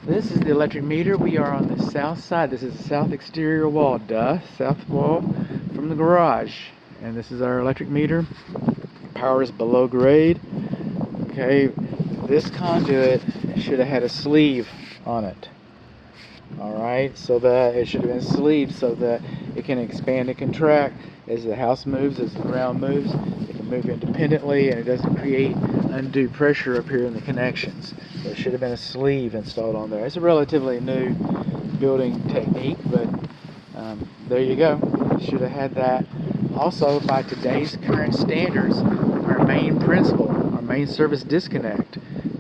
This is the electric meter. We are on the south side. This is the south exterior wall, south wall from the garage. And this is our electric meter. Power is below grade. Okay, this conduit should have had a sleeve on it. Alright, so that it should have been sleeved so that it can expand and contract as the house moves, as the ground moves. It can move independently and it doesn't create undue pressure up here in the connections. There should have been a sleeve installed on there. It's a relatively new building technique, but there you go. Should have had that. Also, by today's current standards, our main principal, our main service disconnect,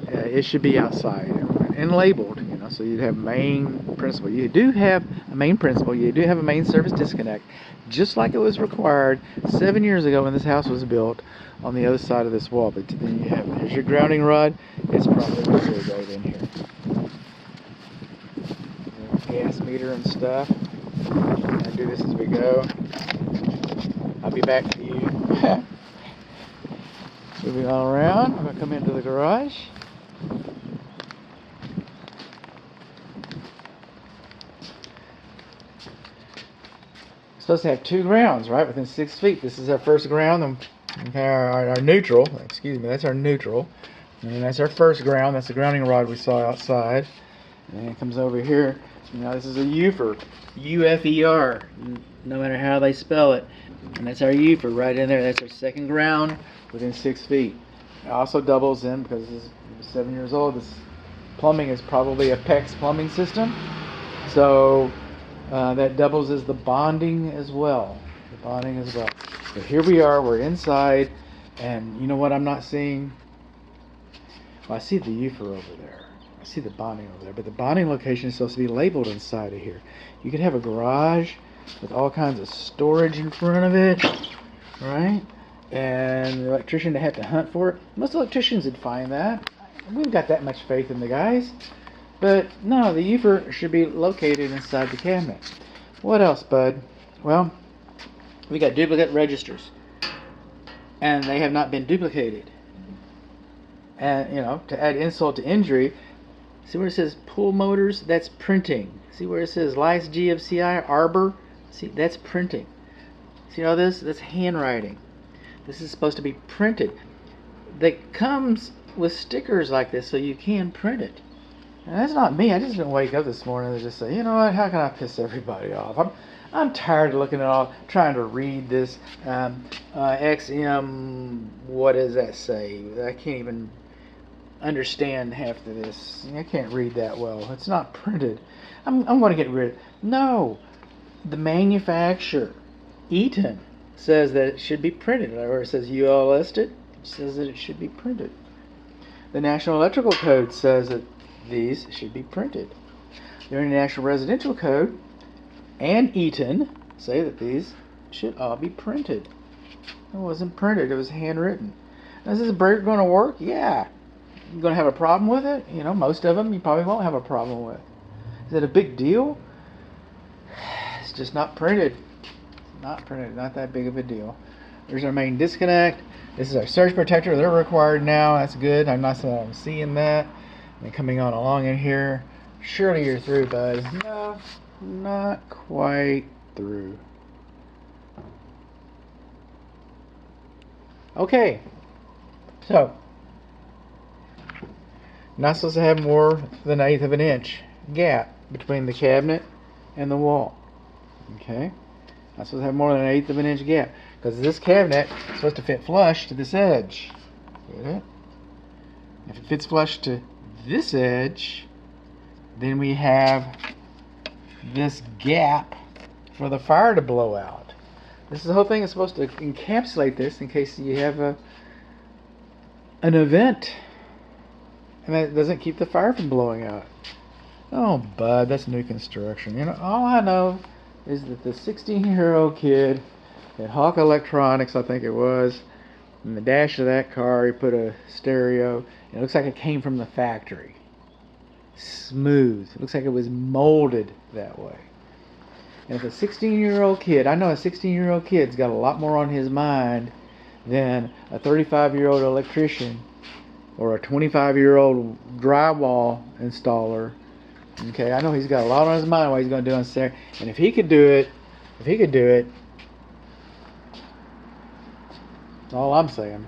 it should be outside and labeled. So you'd have main principal. You do have a main principal. You do have a main service disconnect, just like it was required 7 years ago when this house was built on the other side of this wall. But then you have, here's your grounding rod. It's probably right in here. Gas meter and stuff. I'll do this as we go. I'll be back to you. Moving on around. I'm going to come into the garage. Supposed to have 2 grounds, right, within 6 feet. This is our first ground, our neutral. Excuse me, that's our neutral, and that's our first ground. That's the grounding rod we saw outside, and it comes over here. This is a UFER, UFER, no matter how they spell it, and that's our UFER right in there. That's our second ground within 6 feet. It also doubles in because this is 7 years old. This plumbing is probably a PEX plumbing system, so. That doubles as the bonding as well. So here we are, we're inside, and you know what I'm not seeing? Well, I see the UFER over there. I see the bonding over there, but the bonding location is supposed to be labeled inside of here. You could have a garage with all kinds of storage in front of it, right? And the electrician had to hunt for it. Most electricians would find that. We've got that much faith in the guys. But no, the UFER should be located inside the cabinet. What else, bud? Well, we got duplicate registers, and they have not been duplicated. And to add insult to injury, see where it says pull motors? That's printing. See where it says Lice GFCI Arbor? See, that's printing. See all this? That's handwriting. This is supposed to be printed. That comes with stickers like this, so you can print it. And that's not me. I just didn't wake up this morning and just say, you know what, how can I piss everybody off? I'm tired of looking at all, trying to read this XM, what does that say? I can't even understand half of this. I can't read that well. It's not printed. I'm going to get rid of it. No, the manufacturer, Eaton, says that it should be printed. Or it says UL listed, it says that it should be printed. The National Electrical Code says that these should be printed. The International Residential Code and Eaton say that these should all be printed. It wasn't printed, it was handwritten. Now, is this breaker going to work? Yeah. You're going to have a problem with it? Most of them you probably won't have a problem with. Is it a big deal? It's just not printed. Not printed, not that big of a deal. There's our main disconnect. This is our surge protector. They're required now. That's good. I'm seeing that. And coming on along in here. Surely you're through, bud. No, not quite through. Okay. So, not supposed to have more than 1/8 of an inch gap between the cabinet and the wall. Okay? Not supposed to have more than 1/8 of an inch gap. Because this cabinet is supposed to fit flush to this edge. Get it? If it fits flush to this edge, then we have this gap for the fire to blow out. This is the whole thing is supposed to encapsulate this in case you have an event, and that doesn't keep the fire from blowing out. Oh, bud, that's new construction. All I know is that the 16-year-old kid at Hawk Electronics, I think it was, in the dash of that car, he put a stereo. It looks like it came from the factory. Smooth. It looks like it was molded that way. And if a 16-year-old kid, I know a 16-year-old kid's got a lot more on his mind than a 35-year-old electrician or a 25-year-old drywall installer Okay, I know he's got a lot on his mind what he's going to do on Saturday. And if he could do it, that's all I'm saying.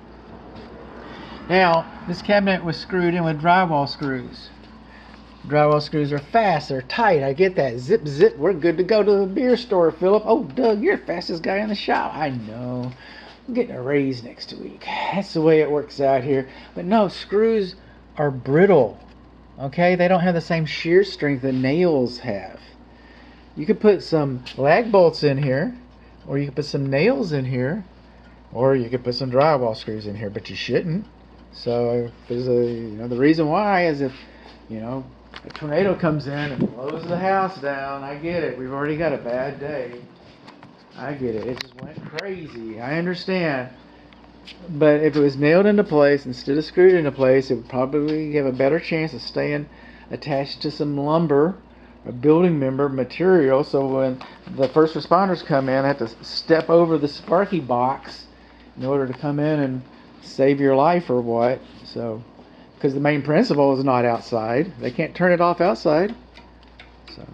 Now, this cabinet was screwed in with drywall screws. Drywall screws are fast, they're tight. I get that. Zip, zip, we're good to go to the beer store, Philip. Oh, Doug, you're the fastest guy in the shop. I know. I'm getting a raise next week. That's the way it works out here. But no, screws are brittle. Okay? They don't have the same shear strength that nails have. You could put some lag bolts in here, or you could put some nails in here, or you could put some drywall screws in here, but you shouldn't. So there's the reason why is if, a tornado comes in and blows the house down. I get it. We've already got a bad day. I get it. It just went crazy. I understand. But if it was nailed into place instead of screwed into place, it would probably have a better chance of staying attached to some lumber or building member material. So when the first responders come in, I have to step over the Sparky box in order to come in and save your life or what. So, because the main principal is not outside. They can't turn it off outside. So.